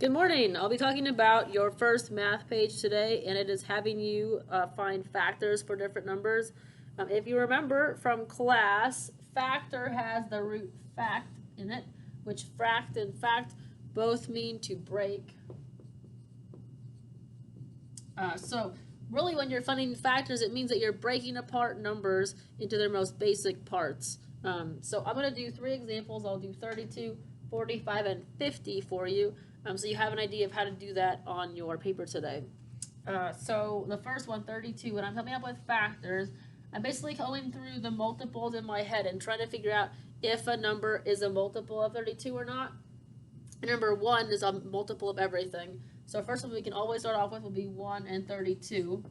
Good morning. I'll be talking about your first math page today, and it is having you find factors for different numbers. If you remember from class, factor has the root fact in it, which fract and fact both mean to break. So really when you're finding factors, it means that you're breaking apart numbers into their most basic parts. So I'm going to do 3 examples. I'll do 32, 45, and 50 for you, so you have an idea of how to do that on your paper today. So the first one, 32, when I'm coming up with factors, I'm basically going through the multiples in my head and trying to figure out if a number is a multiple of 32 or not. And number 1 is a multiple of everything. So first one we can always start off with will be 1 and 32.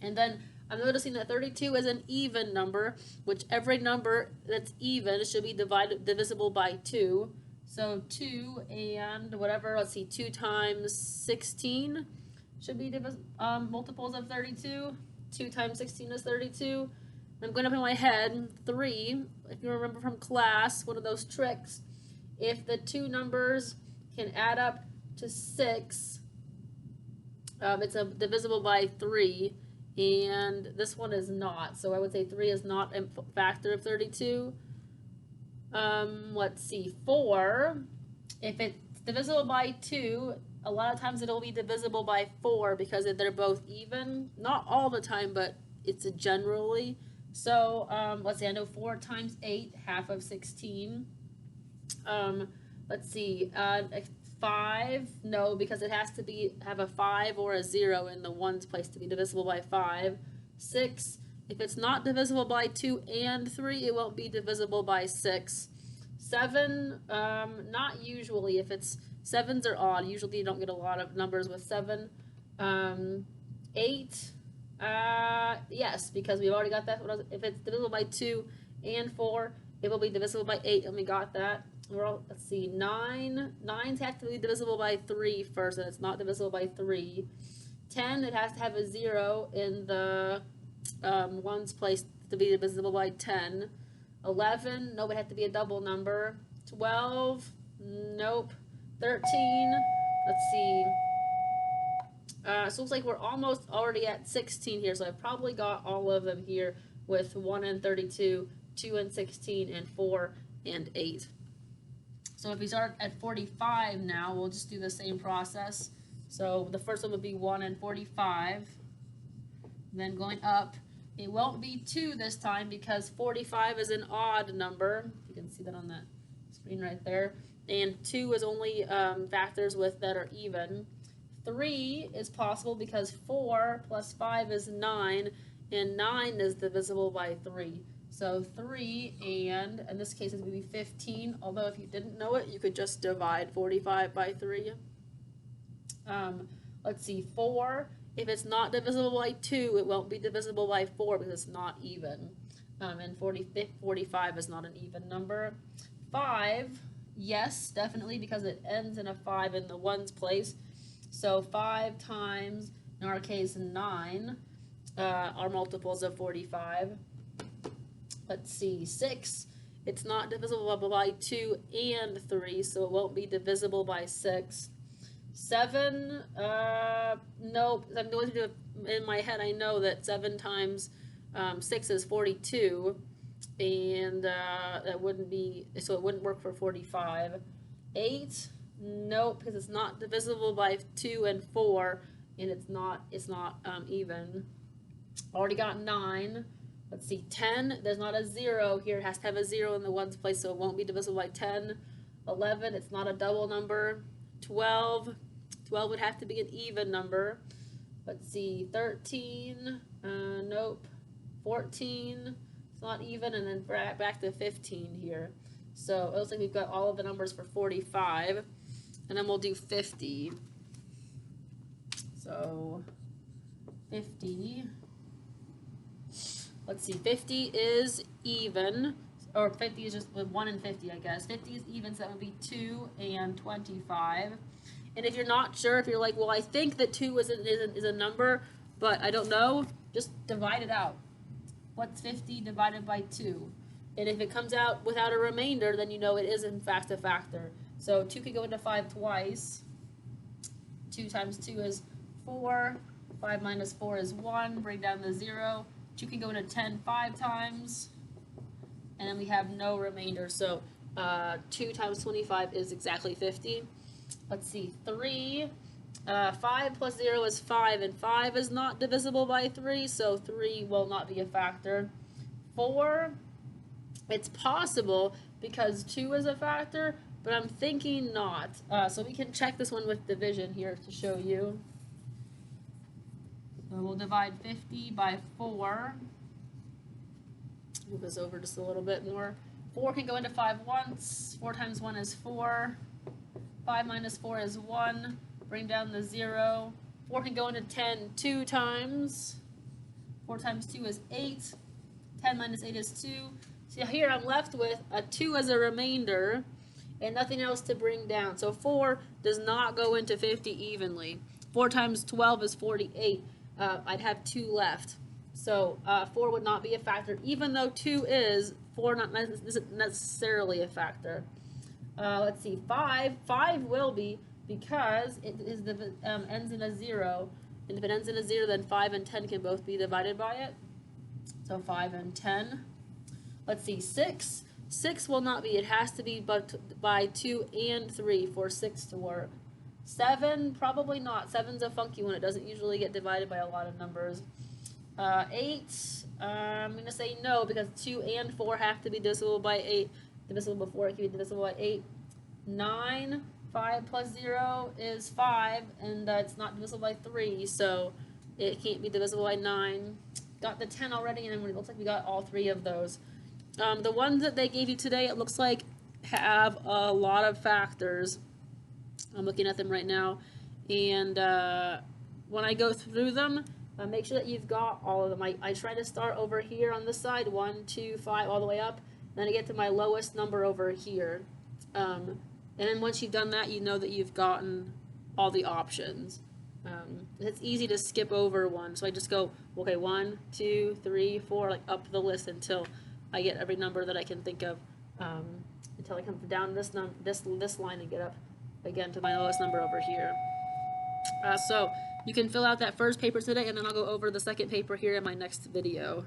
And then I'm noticing that 32 is an even number, which every number that's even should be divisible by 2. So 2 and whatever, let's see, 2 times 16 should be multiples of 32. 2 times 16 is 32. I'm going up in my head, 3, if you remember from class, one of those tricks, if the 2 numbers can add up to 6, it's divisible by 3, and this one is not. So I would say 3 is not a factor of 32. Let's see, 4, if it's divisible by 2, a lot of times it'll be divisible by 4 because they're both even. Not all the time, but it's generally. So let's see, I know 4 times 8, half of 16. Let's see, 5, no, because it has to have a 5 or a 0 in the ones place to be divisible by 5. 6, if it's not divisible by 2 and 3, it won't be divisible by 6. 7, not usually. If it's 7s are odd, usually you don't get a lot of numbers with 7. 8, yes, because we've already got that. If it's divisible by 2 and 4, it will be divisible by 8, and we got that. Let's see, 9s have to be divisible by 3 first, and it's not divisible by 3. 10, it has to have a 0 in the ones place to be divisible by 10. 11, nope, it had to be a double number. 12, nope. 13, let's see. So it looks like we're almost already at 16 here, so I've probably got all of them here with 1 and 32, 2 and 16, and 4 and 8. So if we start at 45 now, we'll just do the same process. So the first one would be 1 and 45. Then going up, it won't be 2 this time because 45 is an odd number. You can see that on the screen right there. And 2 is only factors that are even. 3 is possible because 4 plus 5 is 9, and 9 is divisible by 3. So 3 and in this case it would be 15, although if you didn't know it, you could just divide 45 by 3. Let's see, 4, if it's not divisible by 2, it won't be divisible by 4 because it's not even. And 45 is not an even number. 5, yes, definitely, because it ends in a 5 in the ones place. So 5 times, in our case, 9 are multiples of 45. Let's see, 6, it's not divisible by 2 and 3, so it won't be divisible by 6. 7, nope, I'm going to do it in my head. I know that 7 times 6 is 42, and that wouldn't be, so it wouldn't work for 45. 8, nope, because it's not divisible by 2 and 4, and it's not even. Already got 9. Let's see, 10, there's not a 0 here. It has to have a 0 in the ones place, so it won't be divisible by 10. 11, it's not a double number. 12 would have to be an even number. Let's see, 13, nope. 14, it's not even, and then back to 15 here. So it looks like we've got all of the numbers for 45, and then we'll do 50. So 50. Let's see, 50 is even, or 50 is just 1 and 50, I guess. 50 is even, so that would be 2 and 25. And if you're not sure, if you're like, well, I think that 2 is a number, but I don't know, just divide it out. What's 50 divided by 2? And if it comes out without a remainder, then you know it is in fact a factor. So 2 could go into 5 twice. 2 times 2 is 4. 5 minus 4 is 1. Bring down the 0. 2 can go into 10 5 times. And then we have no remainder. So 2 times 25 is exactly 50. Let's see, 3. 5 plus 0 is 5, and 5 is not divisible by 3, so 3 will not be a factor. 4, it's possible because 2 is a factor, but I'm thinking not. So we can check this one with division here to show you. So we'll divide 50 by 4. Move this over just a little bit more. 4 can go into 5 once. 4 times 1 is 4. 5 minus 4 is 1. Bring down the 0. 4 can go into 10 2 times. 4 times 2 is 8. 10 minus 8 is 2. So here I'm left with a 2 as a remainder and nothing else to bring down. So 4 does not go into 50 evenly. 4 times 12 is 48. I'd have 2 left. So 4 would not be a factor. Even though 2 is, 4 isn't necessarily a factor. Let's see, 5. 5 will be, because it is ends in a 0, and if it ends in a 0, then 5 and 10 can both be divided by it. So 5 and 10. Let's see, 6. 6 will not be. It has to be by 2 and 3 for 6 to work. 7, probably not. 7's a funky one. It doesn't usually get divided by a lot of numbers. 8, I'm going to say no, because 2 and 4 have to be divisible by 8. Divisible before it can be divisible by 8. 9. 5 plus 0 is 5, and it's not divisible by 3, so it can't be divisible by 9. Got the 10 already, and it looks like we got all 3 of those. The ones that they gave you today, it looks like have a lot of factors. I'm looking at them right now, and when I go through them, make sure that you've got all of them. I try to start over here on this side, 1, 2, 5, all the way up, then I get to my lowest number over here. And then once you've done that, you know that you've gotten all the options. It's easy to skip over one, so I just go, okay, 1, 2, 3, 4, like up the list until I get every number that I can think of, until I come down this line and get up again to my lowest number over here. So you can fill out that first paper today, and then I'll go over the second paper here in my next video.